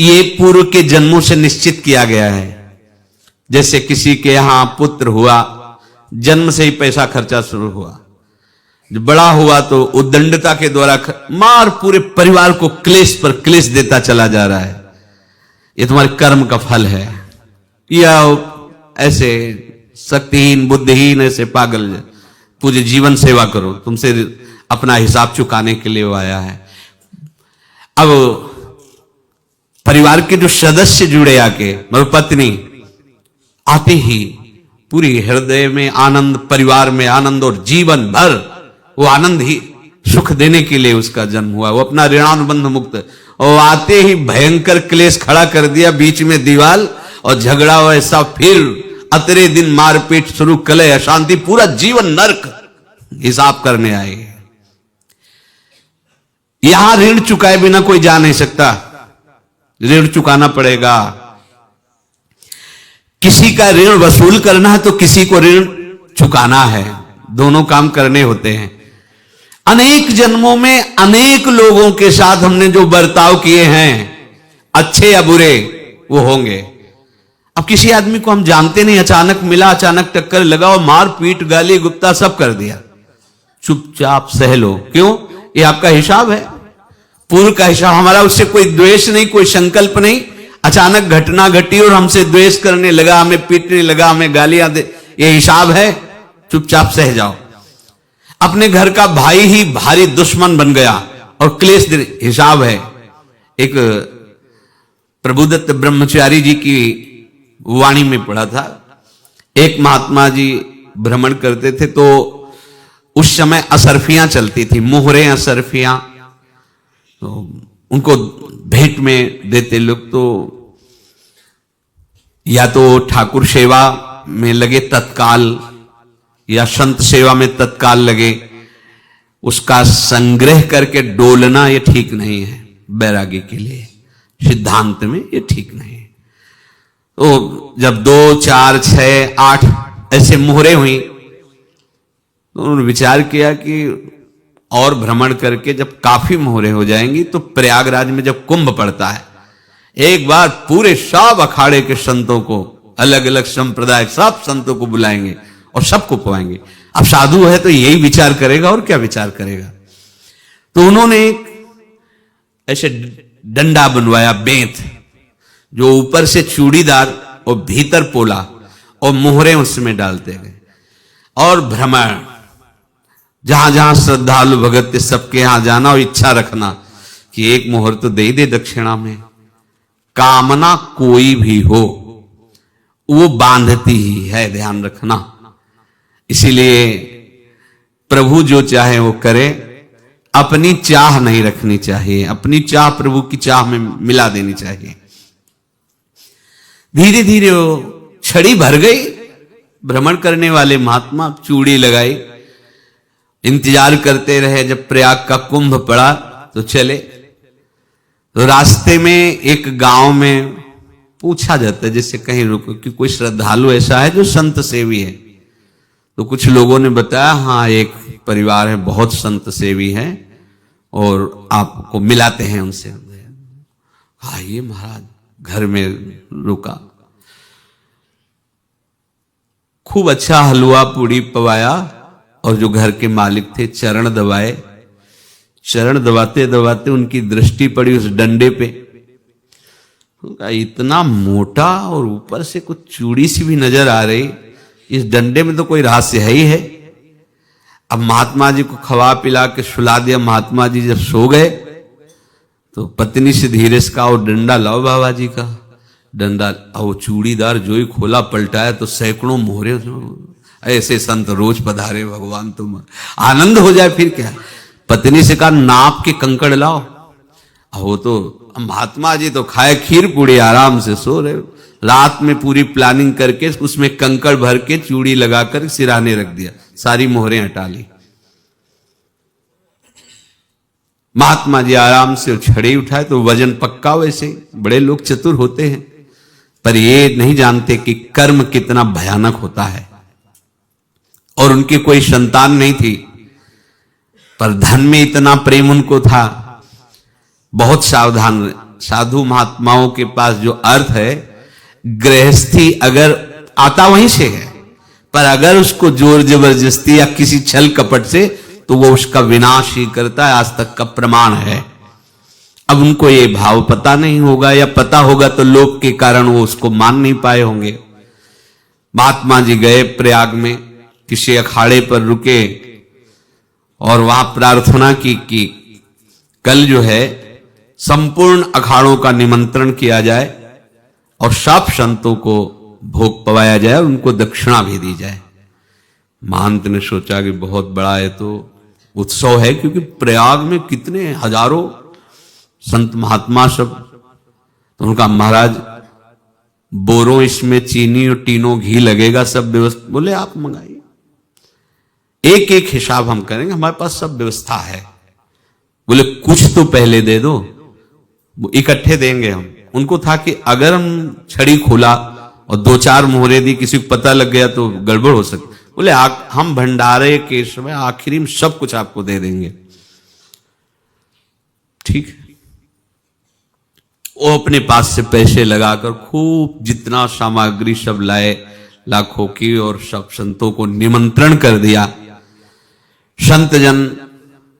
ये पूर्व के जन्मों से निश्चित किया गया है। जैसे किसी के यहां पुत्र हुआ, जन्म से ही पैसा खर्चा शुरू हुआ, जब बड़ा हुआ तो उद्दंडता के द्वारा मार पूरे परिवार को क्लेश पर क्लेश देता चला जा रहा है। ये तुम्हारे कर्म का फल है। या ऐसे शक्तिहीन बुद्धिहीन ऐसे पागल पूरे जीवन सेवा करो, तुमसे अपना हिसाब चुकाने के लिए वो आया है। अब परिवार के जो सदस्य जुड़े आके, मतलब पत्नी आते ही पूरी हृदय में आनंद, परिवार में आनंद, और जीवन भर वो आनंद ही सुख देने के लिए उसका जन्म हुआ। वो अपना ऋणानुबंध मुक्त, और आते ही भयंकर क्लेश खड़ा कर दिया, बीच में दीवाल और झगड़ा वैसा, फिर अतरे दिन मारपीट शुरू, कलह अशांति, पूरा जीवन नरक हिसाब करने आए। यहां ऋण चुकाए बिना कोई जा नहीं सकता, ऋण चुकाना पड़ेगा। किसी का ऋण वसूल करना है तो किसी को ऋण चुकाना है, दोनों काम करने होते हैं। अनेक जन्मों में अनेक लोगों के साथ हमने जो बर्ताव किए हैं, अच्छे या बुरे, वो होंगे। अब किसी आदमी को हम जानते नहीं, अचानक मिला, अचानक टक्कर लगा और मार पीट गाली गुप्ता सब कर दिया, चुपचाप सह लो। क्यों? ये आपका हिसाब है, पूर्व का हिसाब। हमारा उससे कोई द्वेष नहीं, कोई संकल्प नहीं। अचानक घटना घटी और हमसे द्वेष करने लगा, हमें पीटने लगा, हमें गालियां दे, ये हिसाब है, चुपचाप सह जाओ। अपने घर का भाई ही भारी दुश्मन बन गया और क्लेश, हिसाब है। एक प्रभुदत्त ब्रह्मचारी जी की वाणी में पढ़ा था, एक महात्मा जी भ्रमण करते थे तो उस समय असरफियां चलती थी, मोहरे असरफियां, तो उनको भेंट में देते लोग। तो या तो ठाकुर सेवा में लगे तत्काल, या संत सेवा में तत्काल लगे, उसका संग्रह करके डोलना ये ठीक नहीं है बैरागी के लिए, सिद्धांत में ये ठीक नहीं है। तो जब 2, 4, 6, 8 ऐसे मोहरे हुई तो उन्होंने विचार किया कि और भ्रमण करके जब काफी मोहरे हो जाएंगी तो प्रयागराज में जब कुंभ पड़ता है, एक बार पूरे सब अखाड़े के संतों को, अलग अलग संप्रदाय सब संतों को बुलाएंगे और सबको पवाएंगे। अब साधु है तो यही विचार करेगा, और क्या विचार करेगा। तो उन्होंने एक ऐसे डंडा बनवाया, बेंत, जो ऊपर से चूड़ीदार और भीतर पोला, और मोहरे उसमें डालते गए। और भ्रमण, जहां जहां श्रद्धालु भगत थे सबके यहां जाना और इच्छा रखना कि एक मोहर तो दे दे दक्षिणा में। कामना कोई भी हो वो बांधती ही है, ध्यान रखना। इसीलिए प्रभु जो चाहे वो करे, अपनी चाह नहीं रखनी चाहिए, अपनी चाह प्रभु की चाह में मिला देनी चाहिए। धीरे धीरे वो छड़ी भर गई, भ्रमण करने वाले महात्मा चूड़ी लगाई, इंतजार करते रहे। जब प्रयाग का कुंभ पड़ा तो चले। तो रास्ते में एक गांव में पूछा जाता है, जैसे कहीं रुको कि कोई श्रद्धालु ऐसा है जो संत सेवी है। तो कुछ लोगों ने बताया, हाँ एक परिवार है बहुत संत सेवी है और आपको मिलाते हैं उनसे। आइए महाराज, घर में रुका, खूब अच्छा हलवा पूड़ी पवाया, और जो घर के मालिक थे चरण दबाए। चरण दबाते दबाते उनकी दृष्टि पड़ी उस डंडे पे, इतना मोटा और ऊपर से कुछ चूड़ी सी भी नजर आ रही, इस डंडे में तो कोई रहस्य है ही है। अब महात्मा जी को खवा पिला के सुला दिया। महात्मा जी जब सो गए तो पत्नी से धीरे से कहा, वो डंडा लाओ बाबा जी का डंडा। वो चूड़ीदार जो ही खोला पलटाया तो सैकड़ों मोहरे। ऐसे संत रोज पधारे भगवान, तुम आनंद हो जाए फिर क्या। पत्नी से कहा, नाप के कंकड़ लाओ। वो तो महात्मा जी तो खाए खीर पूड़ी, आराम से सो रहे। रात में पूरी प्लानिंग करके उसमें कंकड़ भर के चूड़ी लगाकर सिराने रख दिया, सारी मोहरें हटा ली। महात्मा जी आराम से छड़ी उठाए तो वजन पक्का। वैसे बड़े लोग चतुर होते हैं, पर ये नहीं जानते कि कर्म कितना भयानक होता है। और उनकी कोई संतान नहीं थी, पर धन में इतना प्रेम उनको था बहुत सावधान रहे। साधु महात्माओं के पास जो अर्थ है, गृहस्थी अगर आता वहीं से है, पर अगर उसको जोर जबरदस्ती या किसी छल कपट से, तो वो उसका विनाश ही करता है। आज तक का प्रमाण है। अब उनको ये भाव पता नहीं होगा, या पता होगा तो लोभ के कारण वो उसको मान नहीं पाए होंगे। महात्मा जी गए प्रयाग में, किसी अखाड़े पर रुके और वहां प्रार्थना की कि कल जो है संपूर्ण अखाड़ों का निमंत्रण किया जाए और सब संतों को भोग पवाया जाए और उनको दक्षिणा भी दी जाए। महंत ने सोचा कि बहुत बड़ा है तो उत्सव है, क्योंकि प्रयाग में कितने हजारों संत महात्मा सब। तो उनका महाराज बोरों इसमें चीनी और टीनों घी लगेगा, सब व्यवस्था। बोले आप मंगाइए, एक एक हिसाब हम करेंगे, हमारे पास सब व्यवस्था है। बोले कुछ तो पहले दे दो, वो इकट्ठे देंगे हम। उनको था कि अगर हम छड़ी खोला और दो चार मोहरे दी, किसी को पता लग गया तो गड़बड़ हो सकती। बोले हम भंडारे के समय आखिरी में सब कुछ आपको दे देंगे। ठीक, वो अपने पास से पैसे लगाकर खूब जितना सामग्री सब लाए लाखों की, और सब संतों को निमंत्रण कर दिया। संत जन